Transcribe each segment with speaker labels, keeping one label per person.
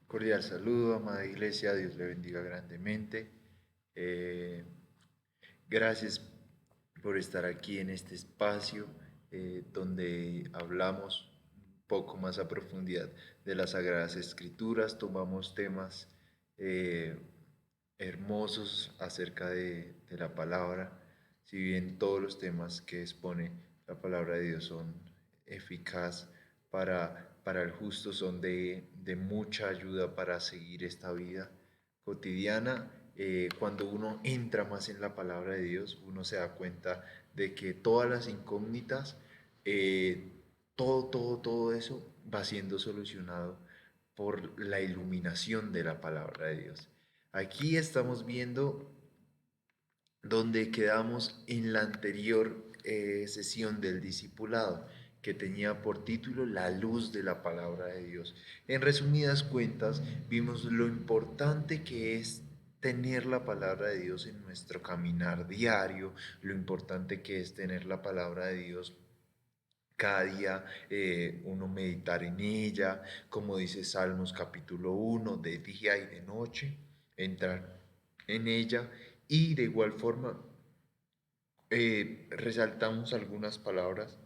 Speaker 1: Cordial saludo, amada iglesia, Dios le bendiga grandemente. Eh, Gracias por estar aquí en este espacio donde hablamos un poco más a profundidad de las Sagradas Escrituras, tomamos temas eh, hermosos acerca de la palabra, si bien todos los temas que expone la palabra de Dios son eficaz para el justo, son de mucha ayuda para seguir esta vida cotidiana. Cuando uno entra más en la palabra de Dios, uno se da cuenta de que todas las incógnitas, eh, todo eso va siendo solucionado por la iluminación de la palabra de Dios. Aquí estamos viendo donde quedamos en la anterior sesión del discipulado, que tenía por título La luz de la palabra de Dios. En resumidas cuentas, vimos lo importante que es tener la palabra de Dios en nuestro caminar diario, lo importante que es tener la palabra de Dios cada día, uno meditar en ella, como dice Salmos capítulo 1, de día y de noche, entrar en ella, y de igual forma resaltamos algunas palabras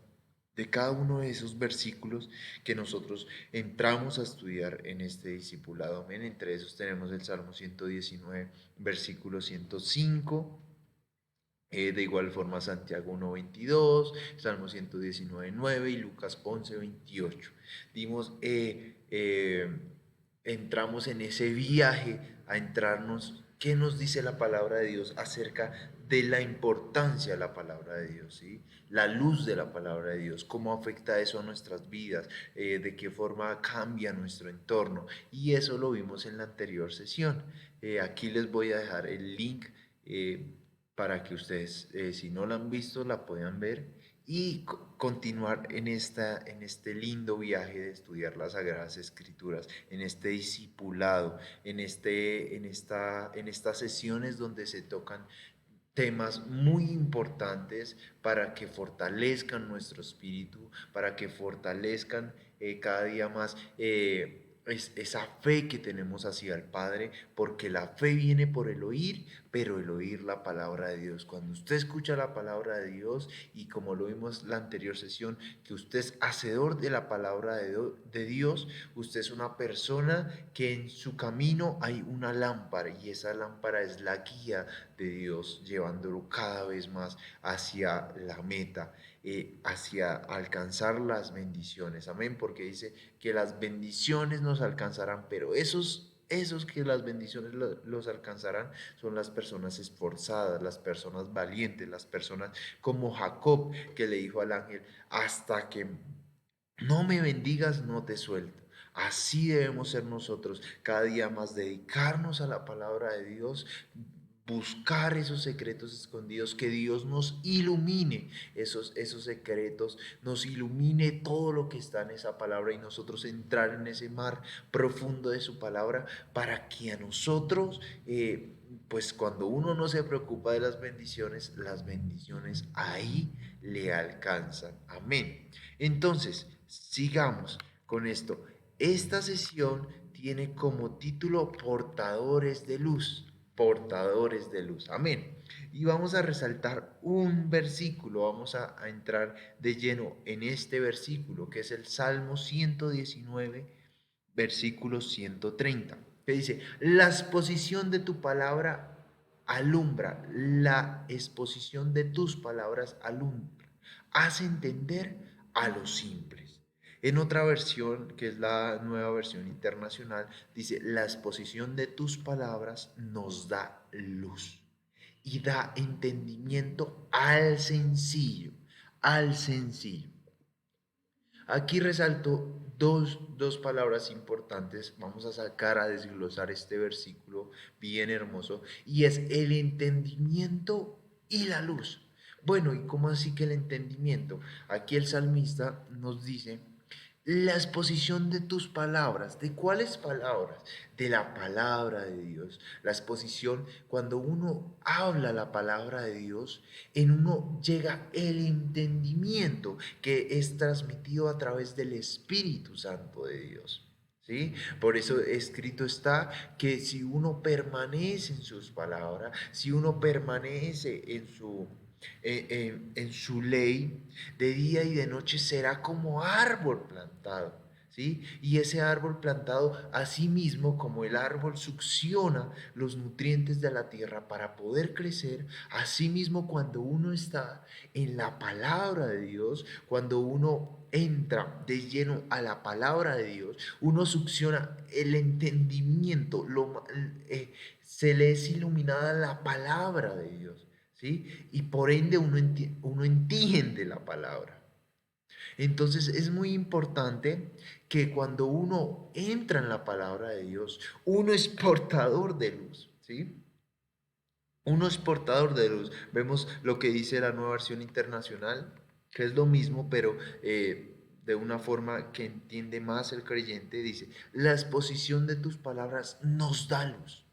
Speaker 1: de cada uno de esos versículos que nosotros entramos a estudiar en este discipulado. Amén. Entre esos tenemos el Salmo 119, versículo 105. De igual forma Santiago 1:22, Salmo 119:9 y Lucas 11:28. Dimos, entramos en ese viaje a entrarnos, ¿qué nos dice la palabra de Dios acerca de la importancia de la palabra de Dios? ¿Sí? La luz de la palabra de Dios, cómo afecta eso a nuestras vidas, de qué forma cambia nuestro entorno. Y eso lo vimos en la anterior sesión. Aquí les voy a dejar el link. Para que ustedes, si no la han visto, la puedan ver y continuar en este lindo viaje de estudiar las Sagradas Escrituras, en este discipulado, en estas sesiones donde se tocan temas muy importantes para que fortalezcan nuestro espíritu, para que fortalezcan cada día más esa fe que tenemos hacia el Padre, porque la fe viene por el oír, pero el oír la palabra de Dios. Cuando usted escucha la palabra de Dios, y como lo vimos la anterior sesión, que usted es hacedor de la palabra de Dios, usted es una persona que en su camino hay una lámpara, y esa lámpara es la guía de Dios, llevándolo cada vez más hacia la meta, hacia alcanzar las bendiciones. Amén, porque dice que las bendiciones nos alcanzarán, pero esos que las bendiciones los alcanzarán son las personas esforzadas, las personas valientes, las personas como Jacob, que le dijo al ángel: hasta que no me bendigas, no te suelto. Así debemos ser nosotros, cada día más dedicarnos a la palabra de Dios, buscar esos secretos escondidos, que Dios nos ilumine esos secretos, nos ilumine todo lo que está en esa palabra, y nosotros entrar en ese mar profundo de su palabra, para que a nosotros, pues cuando uno no se preocupa de las bendiciones ahí le alcanzan. Amén. Entonces, sigamos con esto. Esta sesión tiene como título Portadores de Luz. Portadores de luz. Amén. Y vamos a resaltar un versículo, vamos a entrar de lleno en este versículo, que es el Salmo 119, versículo 130, que dice: la exposición de tu palabra alumbra, la exposición de tus palabras alumbra, hace entender a los simples. En otra versión, que es la nueva versión internacional, dice: la exposición de tus palabras nos da luz y da entendimiento al sencillo, al sencillo. Aquí resalto dos palabras importantes. Vamos a sacar, a desglosar este versículo bien hermoso, y es el entendimiento y la luz. Bueno, ¿y cómo así que el entendimiento? Aquí el salmista nos dice: la exposición de tus palabras. ¿De cuáles palabras? De la palabra de Dios. La exposición, cuando uno habla la palabra de Dios, en uno llega el entendimiento que es transmitido a través del Espíritu Santo de Dios. ¿Sí? Por eso escrito está que si uno permanece en sus palabras, si uno permanece en su ley, de día y de noche será como árbol plantado. ¿Sí? Y ese árbol plantado, así mismo como el árbol succiona los nutrientes de la tierra para poder crecer, así mismo cuando uno está en la palabra de Dios, cuando uno entra de lleno a la palabra de Dios, uno succiona el entendimiento, se le es iluminada la palabra de Dios, ¿sí? Y por ende uno entiende la palabra. Entonces es muy importante que cuando uno entra en la palabra de Dios, uno es portador de luz, ¿sí? Uno es portador de luz. Vemos lo que dice la Nueva Versión Internacional, que es lo mismo, pero de una forma que entiende más el creyente. Dice, la exposición de tus palabras nos da luz,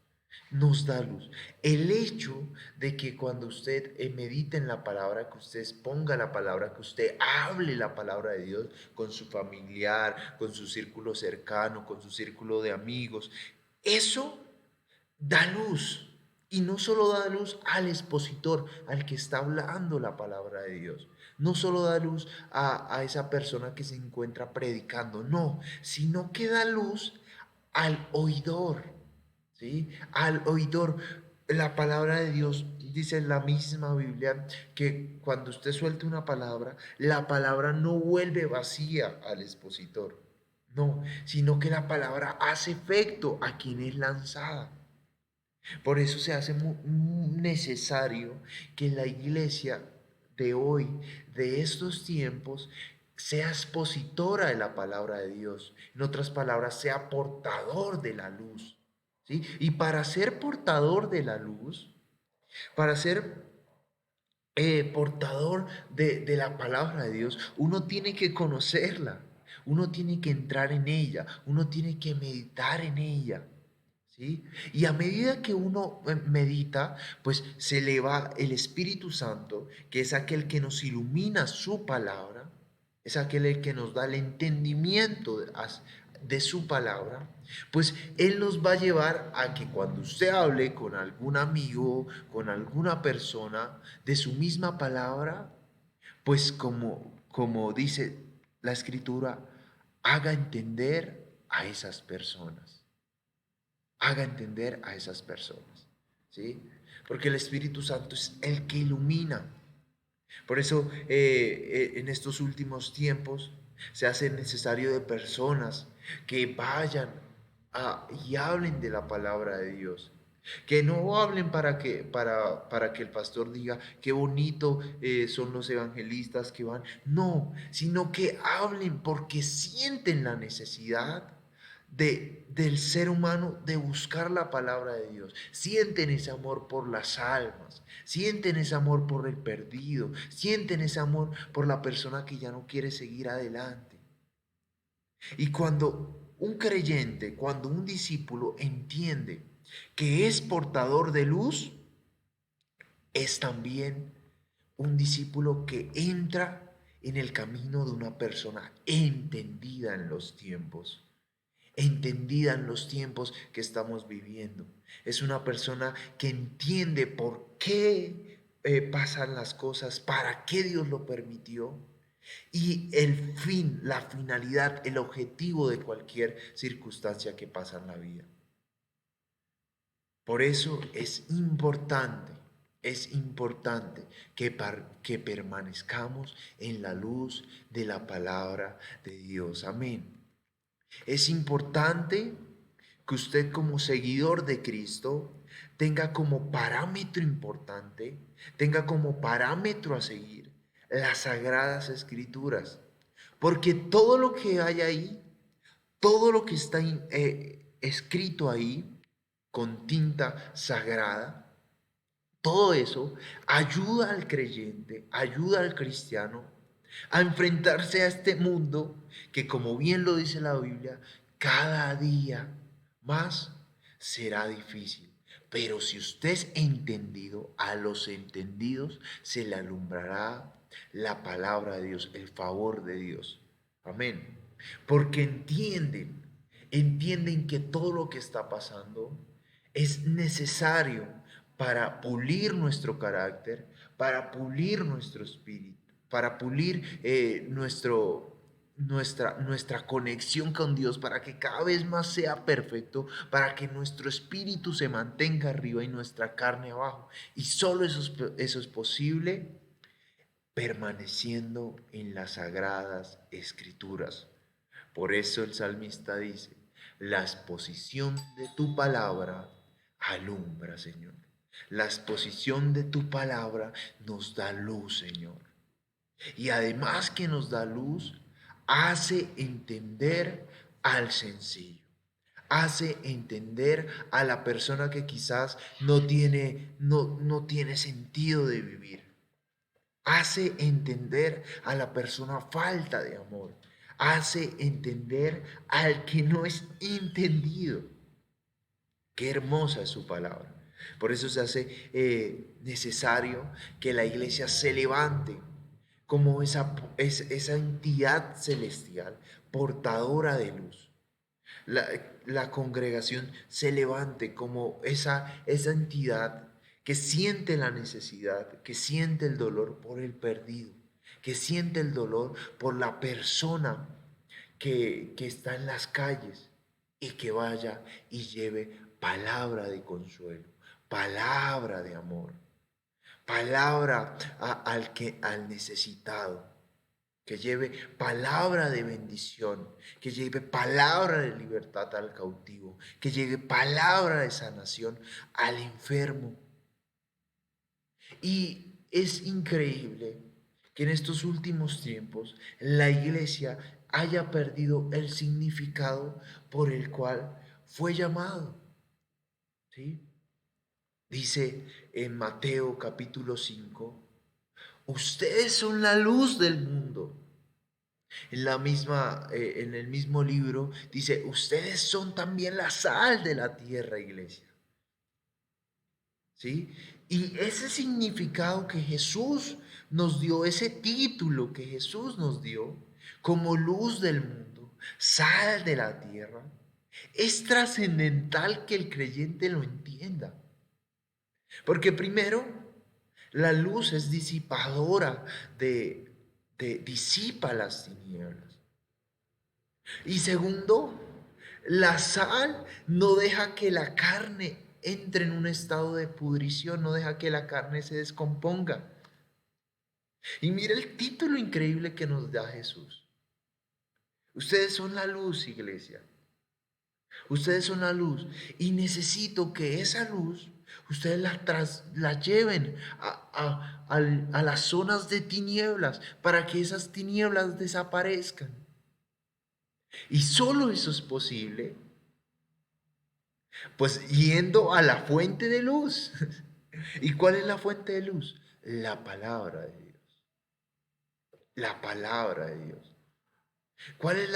Speaker 1: nos da luz. El hecho de que cuando usted medite en la palabra, que usted exponga la palabra, que usted hable la palabra de Dios con su familiar, con su círculo cercano, con su círculo de amigos, eso da luz. Y no solo da luz al expositor, al que está hablando la palabra de Dios. No solo da luz a esa persona que se encuentra predicando, no, sino que da luz al oidor, ¿sí? Al oidor. La palabra de Dios dice en la misma Biblia que cuando usted suelte una palabra, la palabra no vuelve vacía al expositor, no, sino que la palabra hace efecto a quien es lanzada. Por eso se hace necesario que la iglesia de hoy, de estos tiempos, sea expositora de la palabra de Dios. En otras palabras, sea portador de la luz. ¿Sí? Y para ser portador de la luz, para ser portador de la palabra de Dios, uno tiene que conocerla, uno tiene que entrar en ella, uno tiene que meditar en ella. ¿Sí? Y a medida que uno medita, pues se eleva el Espíritu Santo, que es aquel que nos ilumina su palabra, es aquel el que nos da el entendimiento de su palabra, pues Él nos va a llevar a que cuando usted hable con algún amigo, con alguna persona de su misma palabra, pues como dice la Escritura, haga entender a esas personas, haga entender a esas personas, ¿sí? Porque el Espíritu Santo es el que ilumina. Por eso en estos últimos tiempos se hace necesario de personas que vayan y hablen de la palabra de Dios. Que no hablen para que el pastor diga qué bonito son los evangelistas que van. No, sino que hablen porque sienten la necesidad del ser humano de buscar la palabra de Dios. Sienten ese amor por las almas, sienten ese amor por el perdido, sienten ese amor por la persona que ya no quiere seguir adelante. Y cuando un creyente, cuando un discípulo entiende que es portador de luz, es también un discípulo que entra en el camino de una persona entendida en los tiempos, entendida en los tiempos que estamos viviendo. Es una persona que entiende por qué pasan las cosas, para qué Dios lo permitió y el fin, la finalidad, el objetivo de cualquier circunstancia que pasa en la vida. Por eso es importante que permanezcamos en la luz de la palabra de Dios. Amén. Es importante que usted como seguidor de Cristo tenga como parámetro importante, tenga como parámetro a seguir las sagradas escrituras. Porque todo lo que hay ahí, todo lo que está escrito ahí con tinta sagrada, todo eso ayuda al creyente, ayuda al cristiano a enfrentarse a este mundo que, como bien lo dice la Biblia, cada día más será difícil. Pero si usted es entendido, a los entendidos se le alumbrará la palabra de Dios, el favor de Dios. Amén. Porque entienden, entienden que todo lo que está pasando es necesario para pulir nuestro carácter, para pulir nuestro espíritu, para pulir nuestra conexión con Dios, para que cada vez más sea perfecto, para que nuestro espíritu se mantenga arriba y nuestra carne abajo. Y solo eso es posible permaneciendo en las sagradas escrituras. Por eso el salmista dice, la exposición de tu palabra alumbra, Señor. La exposición de tu palabra nos da luz, Señor. Y además que nos da luz, hace entender al sencillo. Hace entender a la persona que quizás no tiene sentido de vivir. Hace entender a la persona falta de amor. Hace entender al que no es entendido. Qué hermosa es su palabra. Por eso se hace necesario que la iglesia se levante como esa entidad celestial, portadora de luz. La, la congregación se levante como esa entidad que siente la necesidad, que siente el dolor por el perdido, que siente el dolor por la persona que está en las calles y que vaya y lleve palabra de consuelo, palabra de amor, palabra al necesitado, que lleve palabra de bendición, que lleve palabra de libertad al cautivo, que lleve palabra de sanación al enfermo. Y es increíble que en estos últimos tiempos la iglesia haya perdido el significado por el cual fue llamado. ¿Sí? Dice en Mateo capítulo 5, ustedes son la luz del mundo. En el mismo libro dice, ustedes son también la sal de la tierra, iglesia. ¿Sí? Y ese significado que Jesús nos dio, ese título que Jesús nos dio como luz del mundo, sal de la tierra, es trascendental que el creyente lo entienda. Porque primero, la luz es disipadora disipa las tinieblas. Y segundo, la sal no deja que la carne entre en un estado de pudrición, no deja que la carne se descomponga. Y mira el título increíble que nos da Jesús. Ustedes son la luz, iglesia. Ustedes son la luz. Y necesito que esa luz ustedes la lleven a las zonas de tinieblas para que esas tinieblas desaparezcan. Y solo eso es posible, pues yendo a la fuente de luz. ¿Y cuál es la fuente de luz? La palabra de Dios. La palabra de Dios. ¿Cuál es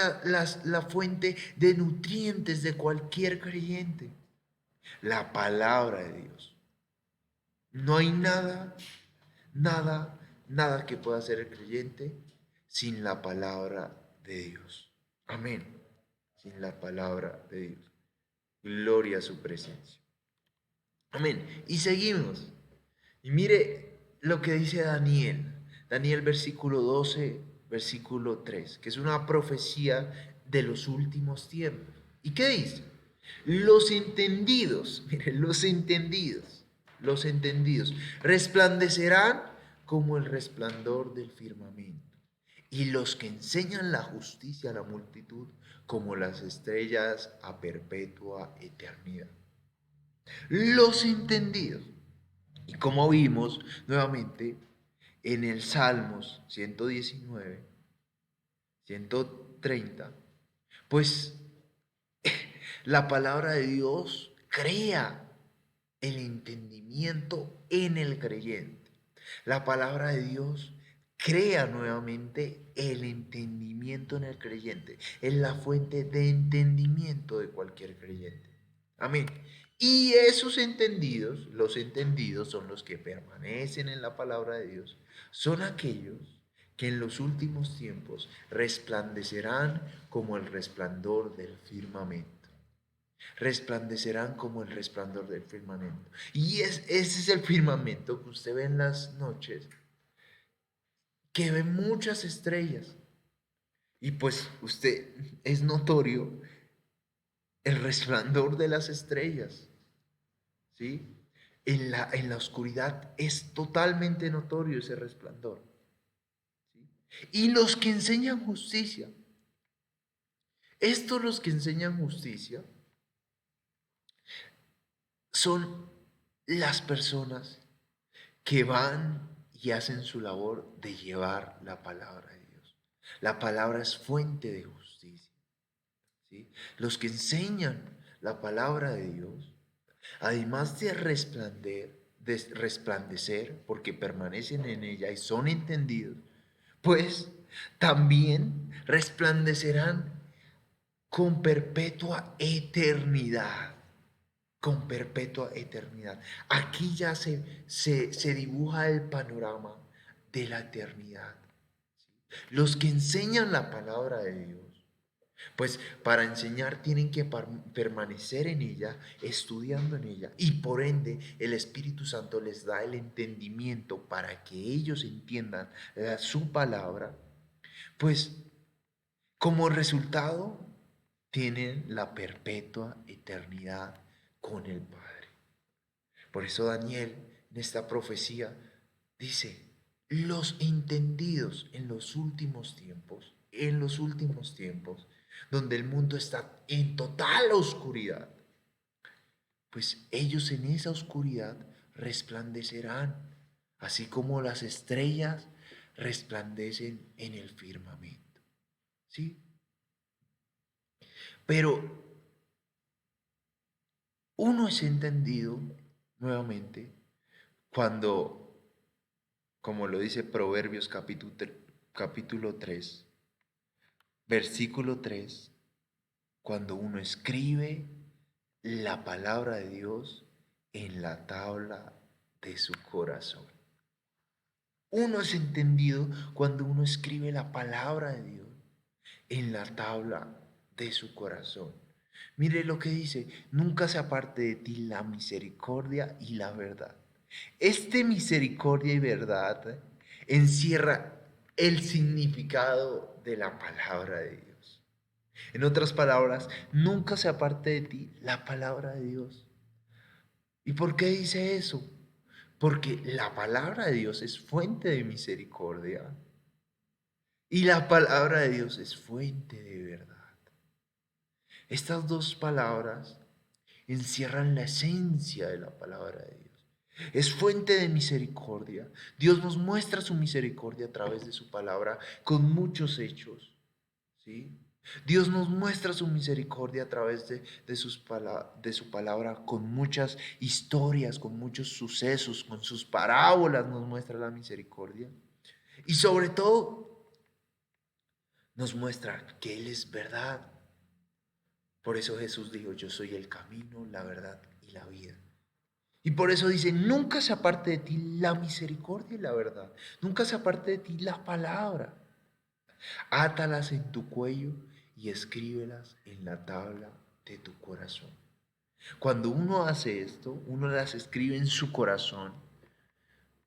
Speaker 1: la fuente de nutrientes de cualquier creyente? La palabra de Dios. No hay nada que pueda hacer el creyente sin la palabra de Dios. Amén. Sin la palabra de Dios. Gloria a su presencia. Amén. Y seguimos. Y mire lo que dice Daniel. Daniel versículo 12, versículo 3, que es una profecía de los últimos tiempos. ¿Y qué dice? Los entendidos, miren, los entendidos, resplandecerán como el resplandor del firmamento. Y los que enseñan la justicia a la multitud, como las estrellas a perpetua eternidad. Los entendidos. Y como vimos nuevamente en el Salmos 119, 130, pues la palabra de Dios crea el entendimiento en el creyente. La palabra de Dios crea nuevamente el entendimiento en el creyente. Es la fuente de entendimiento de cualquier creyente. Amén. Y esos entendidos, los entendidos son los que permanecen en la palabra de Dios, son aquellos que en los últimos tiempos resplandecerán como el resplandor del firmamento. Resplandecerán como el resplandor del firmamento. Y ese es el firmamento que usted ve en las noches, que ve muchas estrellas. Y pues usted es notorio el resplandor de las estrellas, ¿sí? En la oscuridad es totalmente notorio ese resplandor. ¿Sí? Y los que enseñan justicia, estos los que enseñan justicia son las personas que van y hacen su labor de llevar la palabra de Dios. La palabra es fuente de justicia, ¿sí? Los que enseñan la palabra de Dios, además de resplandecer, porque permanecen en ella y son entendidos, pues también resplandecerán con perpetua eternidad. Con perpetua eternidad. Aquí ya se dibuja el panorama de la eternidad. Los que enseñan la palabra de Dios, pues para enseñar tienen que permanecer en ella, estudiando en ella, y por ende el Espíritu Santo les da el entendimiento para que ellos entiendan su palabra, pues como resultado tienen la perpetua eternidad con el Padre. Por eso Daniel en esta profecía dice, los entendidos en los últimos tiempos, donde el mundo está en total oscuridad, pues ellos en esa oscuridad resplandecerán, así como las estrellas resplandecen en el firmamento. ¿Sí? Pero uno es entendido nuevamente cuando, como lo dice Proverbios capítulo 3, versículo 3, cuando uno escribe la palabra de Dios en la tabla de su corazón. Uno es entendido cuando uno escribe la palabra de Dios en la tabla de su corazón. Mire lo que dice, nunca se aparte de ti la misericordia y la verdad. Este misericordia y verdad encierra el significado de la palabra de Dios. En otras palabras, nunca se aparte de ti la palabra de Dios. ¿Y por qué dice eso? Porque la palabra de Dios es fuente de misericordia y la palabra de Dios es fuente de verdad. Estas dos palabras encierran la esencia de la palabra de Dios. Es fuente de misericordia. Dios nos muestra su misericordia a través de su palabra con muchos hechos. ¿Sí? Dios nos muestra su misericordia a través de su palabra con muchas historias, con muchos sucesos, con sus parábolas nos muestra la misericordia. Y sobre todo nos muestra que Él es verdad. Por eso Jesús dijo, yo soy el camino, la verdad y la vida. Y por eso dice, nunca se aparte de ti la misericordia y la verdad. Nunca se aparte de ti la palabra. Átalas en tu cuello y escríbelas en la tabla de tu corazón. Cuando uno hace esto, uno las escribe en su corazón.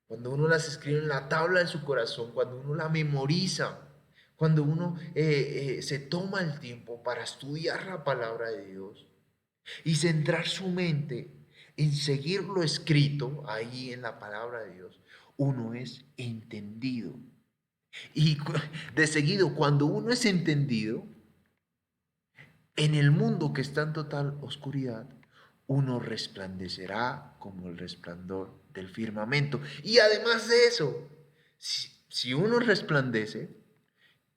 Speaker 1: Cuando uno las escribe en la tabla de su corazón, cuando uno la memoriza, cuando uno se toma el tiempo para estudiar la palabra de Dios y centrar su mente en seguir lo escrito ahí en la palabra de Dios, uno es entendido. Y de seguido, cuando uno es entendido, en el mundo que está en total oscuridad, uno resplandecerá como el resplandor del firmamento. Y además de eso, si uno resplandece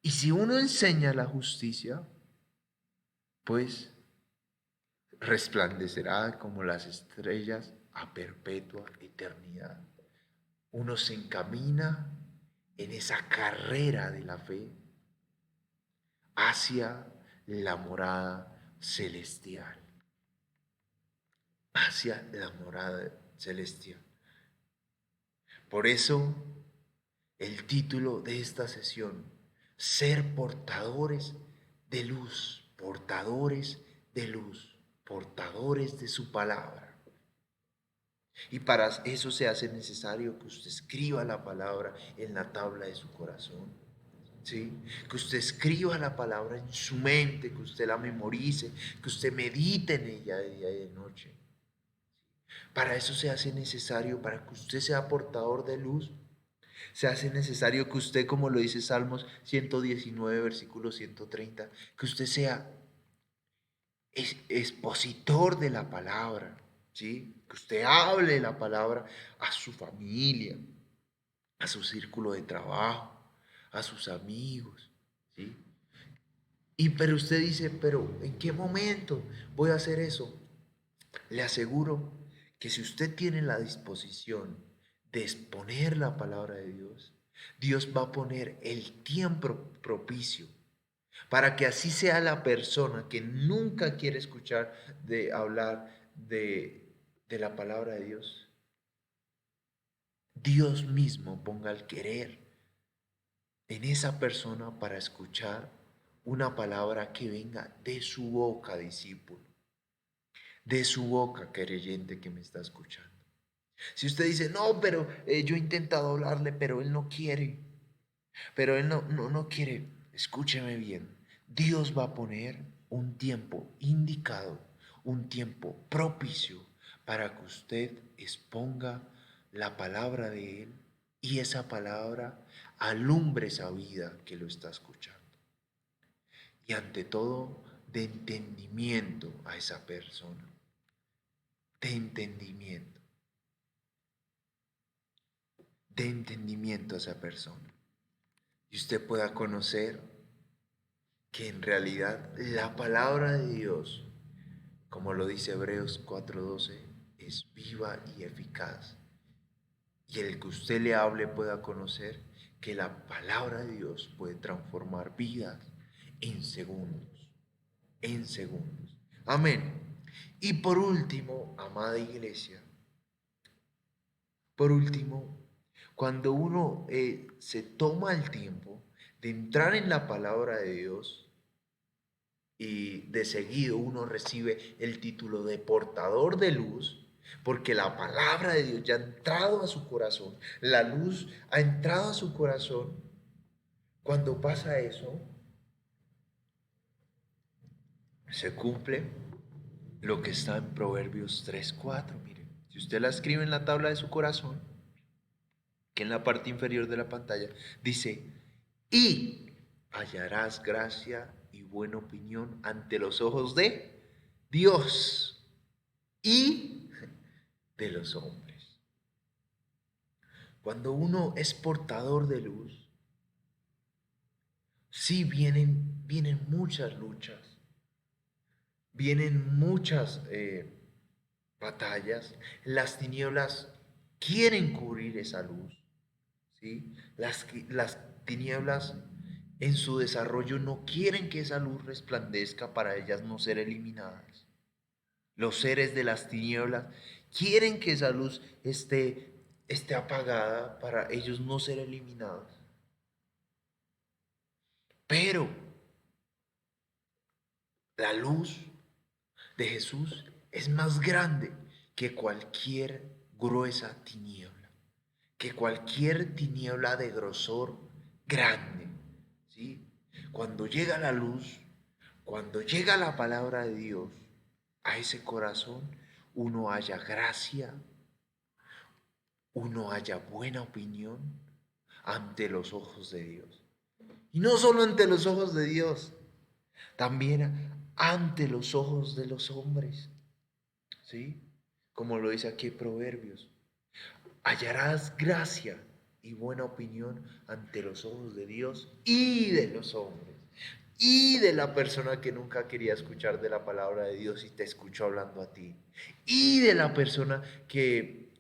Speaker 1: y si uno enseña la justicia, pues resplandecerá como las estrellas a perpetua eternidad. Uno se encamina en esa carrera de la fe hacia la morada celestial, hacia la morada celestial. Por eso el título de esta sesión: ser portadores de luz, portadores de luz, portadores de su palabra. Y para eso se hace necesario que usted escriba la palabra en la tabla de su corazón. ¿Sí? Que usted escriba la palabra en su mente, que usted la memorice, que usted medite en ella de día y de noche. Para eso se hace necesario, para que usted sea portador de luz, se hace necesario que usted, como lo dice Salmos 119, versículo 130, que usted sea expositor de la palabra, ¿sí? Que usted hable la palabra a su familia, a su círculo de trabajo, a sus amigos, ¿sí? Pero usted dice, pero ¿en qué momento voy a hacer eso? Le aseguro que si usted tiene la disposición de exponer la palabra de Dios, Dios va a poner el tiempo propicio para que así sea la persona que nunca quiere escuchar de hablar de la palabra de Dios. Dios mismo ponga el querer en esa persona para escuchar una palabra que venga de su boca, discípulo, de su boca, creyente que me está escuchando. Si usted dice, no, pero yo he intentado hablarle, pero él no quiere, pero él no quiere, escúcheme bien, Dios va a poner un tiempo indicado, un tiempo propicio para que usted exponga la palabra de él y esa palabra alumbre esa vida que lo está escuchando. Y ante todo, de entendimiento a esa persona, de entendimiento a esa persona. Y usted pueda conocer que en realidad la palabra de Dios, como lo dice Hebreos 4:12, es viva y eficaz. Y el que usted le hable pueda conocer que la palabra de Dios puede transformar vidas en segundos, en segundos. Amén. Y por último, amada iglesia, por último, cuando uno se toma el tiempo de entrar en la palabra de Dios y de seguido uno recibe el título de portador de luz, porque la palabra de Dios ya ha entrado a su corazón, la luz ha entrado a su corazón. Cuando pasa eso, se cumple lo que está en Proverbios 3:4. Mire, si usted la escribe en la tabla de su corazón, que en la parte inferior de la pantalla dice, y hallarás gracia y buena opinión ante los ojos de Dios y de los hombres. Cuando uno es portador de luz, sí vienen muchas luchas, vienen muchas batallas. Las tinieblas quieren cubrir esa luz, ¿sí? Las tinieblas en su desarrollo no quieren que esa luz resplandezca para ellas no ser eliminadas. Los seres de las tinieblas quieren que esa luz esté apagada para ellos no ser eliminados. Pero la luz de Jesús es más grande que cualquier gruesa tiniebla, que cualquier tiniebla de grosor grande, ¿sí? Cuando llega la luz, cuando llega la palabra de Dios a ese corazón, uno haya gracia, uno haya buena opinión ante los ojos de Dios. Y no solo ante los ojos de Dios, también ante los ojos de los hombres, ¿sí? Como lo dice aquí Proverbios, hallarás gracia y buena opinión ante los ojos de Dios y de los hombres. Y de la persona que nunca quería escuchar de la palabra de Dios y te escuchó hablando a ti. Y de la persona que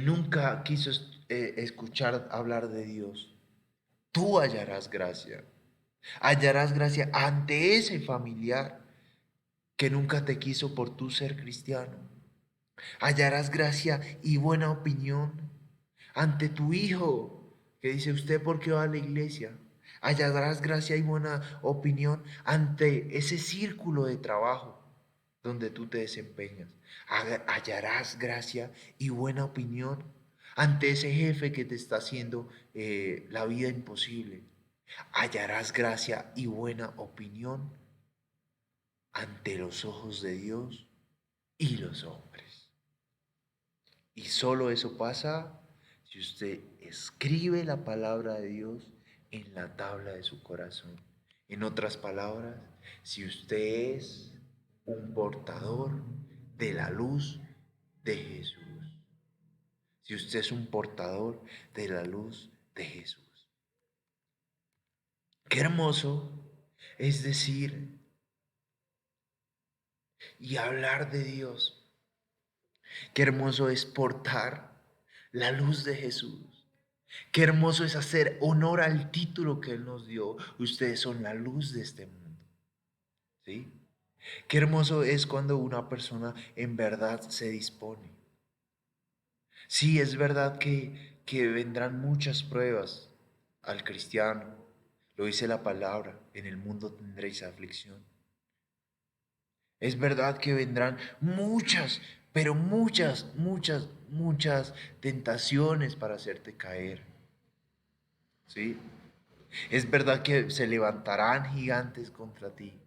Speaker 1: nunca quiso escuchar hablar de Dios. Tú hallarás gracia. Hallarás gracia ante ese familiar que nunca te quiso por tu ser cristiano. Hallarás gracia y buena opinión ante tu hijo que dice, ¿usted por qué va a la iglesia? Hallarás gracia y buena opinión ante ese círculo de trabajo donde tú te desempeñas. Hallarás gracia y buena opinión ante ese jefe que te está haciendo la vida imposible. Hallarás gracia y buena opinión ante los ojos de Dios y los hombres. Y solo eso pasa si usted escribe la palabra de Dios en la tabla de su corazón. En otras palabras, si usted es un portador de la luz de Jesús. Si usted es un portador de la luz de Jesús. Qué hermoso es decir y hablar de Dios. Qué hermoso es portar la luz de Jesús. Qué hermoso es hacer honor al título que Él nos dio. Ustedes son la luz de este mundo. ¿Sí? Qué hermoso es cuando una persona en verdad se dispone. Sí, es verdad que vendrán muchas pruebas al cristiano. Lo dice la palabra, en el mundo tendréis aflicción. Es verdad que vendrán muchas, pero muchas tentaciones para hacerte caer. ¿Sí? Es verdad que se levantarán gigantes contra ti.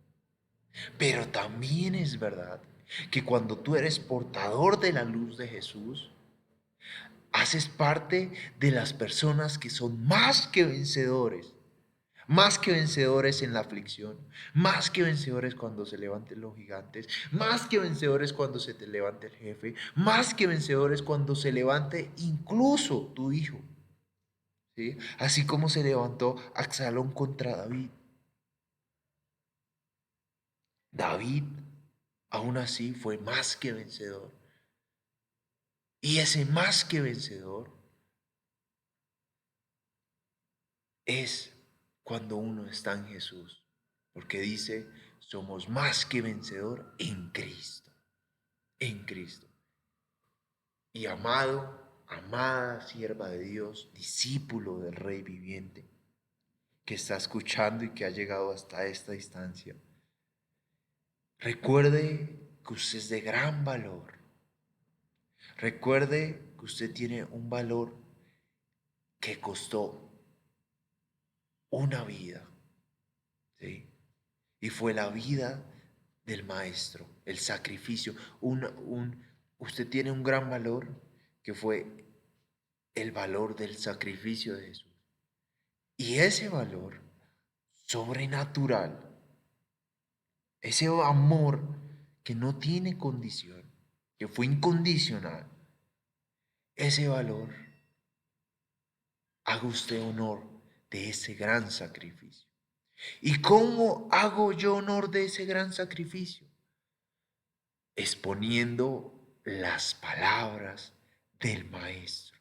Speaker 1: Pero también es verdad que cuando tú eres portador de la luz de Jesús, haces parte de las personas que son más que vencedores en la aflicción, más que vencedores cuando se levanten los gigantes, más que vencedores cuando se te levante el jefe, más que vencedores cuando se levante incluso tu hijo, ¿sí? Así como se levantó Absalón contra David. David, aún así, fue más que vencedor. Y ese más que vencedor es cuando uno está en Jesús, porque dice, somos más que vencedor en Cristo, en Cristo. Y amado, amada sierva de Dios, discípulo del Rey viviente, que está escuchando y que ha llegado hasta esta distancia, recuerde que usted es de gran valor. Recuerde que usted tiene un valor que costó una vida, ¿sí? Y fue la vida del maestro, el sacrificio. Usted tiene un gran valor que fue el valor del sacrificio de Jesús. Y ese valor sobrenatural, ese amor que no tiene condición, que fue incondicional, ese valor, haga usted honor de ese gran sacrificio. ¿Y cómo hago yo honor de ese gran sacrificio? Exponiendo las palabras del Maestro,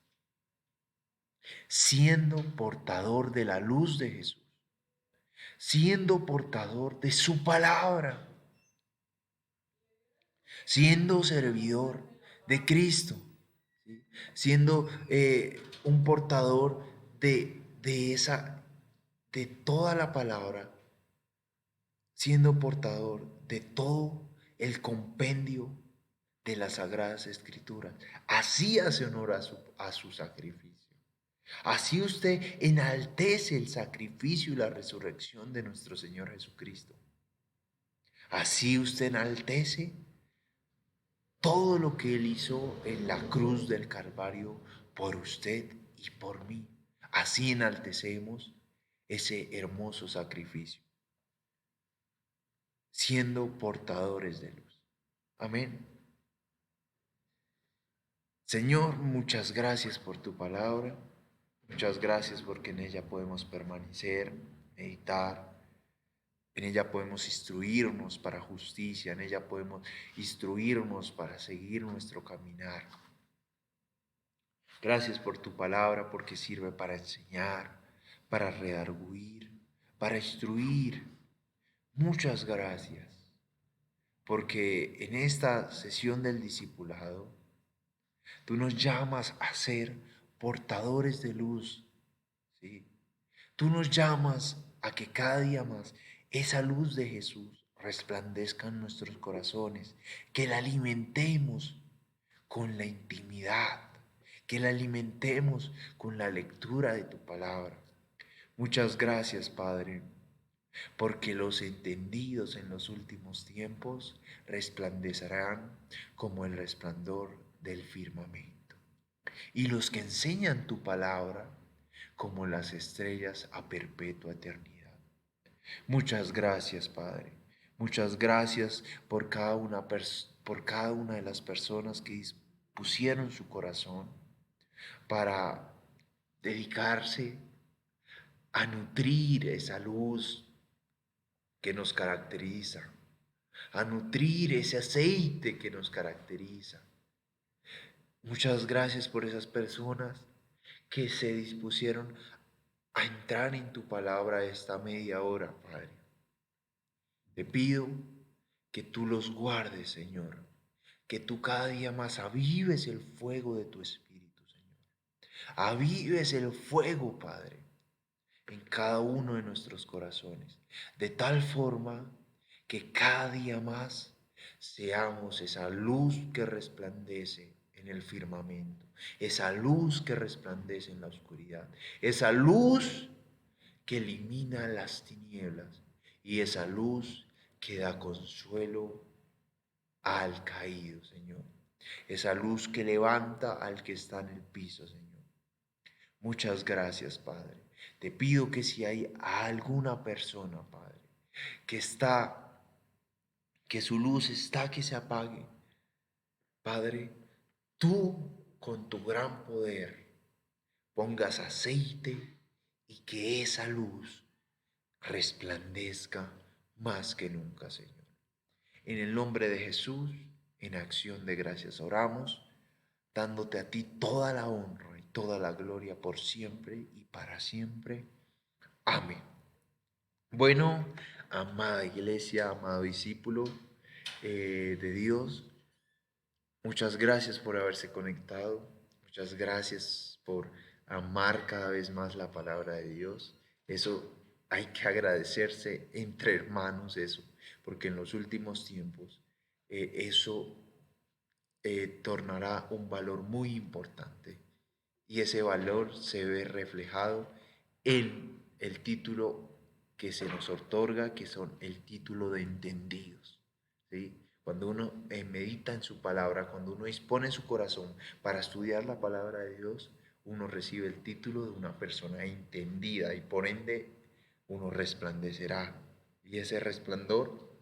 Speaker 1: siendo portador de la luz de Jesús, siendo portador de su palabra, siendo servidor de Cristo, ¿sí? Siendo un portador de toda la palabra, siendo portador de todo el compendio de las Sagradas Escrituras. Así hace honor a su sacrificio. Así usted enaltece el sacrificio y la resurrección de nuestro Señor Jesucristo. Así usted enaltece todo lo que Él hizo en la cruz del Calvario por usted y por mí. Así enaltecemos ese hermoso sacrificio, siendo portadores de luz. Amén. Señor, muchas gracias por tu palabra. Muchas gracias porque en ella podemos permanecer, meditar. En ella podemos instruirnos para justicia. En ella podemos instruirnos para seguir nuestro caminar. Gracias por tu palabra porque sirve para enseñar, para redarguir, para instruir. Muchas gracias porque en esta sesión del discipulado tú nos llamas a ser portadores de luz, ¿sí? Tú nos llamas a que cada día más esa luz de Jesús resplandezca en nuestros corazones, que la alimentemos con la intimidad, que la alimentemos con la lectura de tu palabra. Muchas gracias, Padre, porque los entendidos en los últimos tiempos resplandecerán como el resplandor del firmamento, y los que enseñan tu palabra como las estrellas a perpetua eternidad. Muchas gracias, Padre. Muchas gracias por cada una de las personas que dispusieron su corazón para dedicarse a nutrir esa luz que nos caracteriza, a nutrir ese aceite que nos caracteriza. Muchas gracias por esas personas que se dispusieron a entrar en tu palabra esta media hora, Padre. Te pido que tú los guardes, Señor, que tú cada día más avives el fuego de tu Espíritu, Señor. Avives el fuego, Padre, en cada uno de nuestros corazones, de tal forma que cada día más seamos esa luz que resplandece en el firmamento, esa luz que resplandece en la oscuridad, esa luz que elimina las tinieblas y esa luz que da consuelo al caído, Señor. Esa luz que levanta al que está en el piso, Señor. Muchas gracias, Padre. Te pido que si hay alguna persona, Padre, que está, que su luz está que se apague, Padre, tú con tu gran poder pongas aceite y que esa luz resplandezca más que nunca, Señor. En el nombre de Jesús, en acción de gracias oramos, dándote a ti toda la honra y toda la gloria por siempre y para siempre. Amén. Bueno, amada iglesia, amado discípulo de Dios, muchas gracias por haberse conectado, muchas gracias por amar cada vez más la palabra de Dios. Eso hay que agradecerse entre hermanos, eso, porque en los últimos tiempos eso tornará un valor muy importante y ese valor se ve reflejado en el título que se nos otorga, que son el título de entendidos, ¿sí? Cuando uno medita en su palabra, cuando uno dispone su corazón para estudiar la palabra de Dios, uno recibe el título de una persona entendida y por ende uno resplandecerá. Y ese resplandor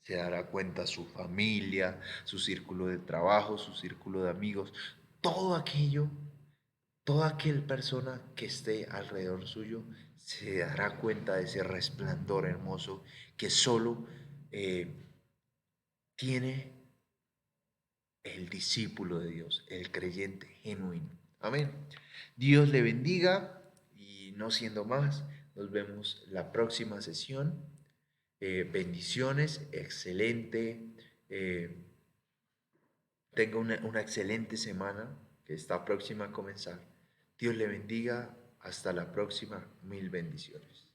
Speaker 1: se dará cuenta su familia, su círculo de trabajo, su círculo de amigos, todo aquello, toda aquella persona que esté alrededor suyo se dará cuenta de ese resplandor hermoso que solo tiene el discípulo de Dios, el creyente genuino. Amén. Dios le bendiga y no siendo más, nos vemos la próxima sesión. Bendiciones, excelente. Tenga una excelente semana que está próxima a comenzar. Dios le bendiga. Hasta la próxima. Mil bendiciones.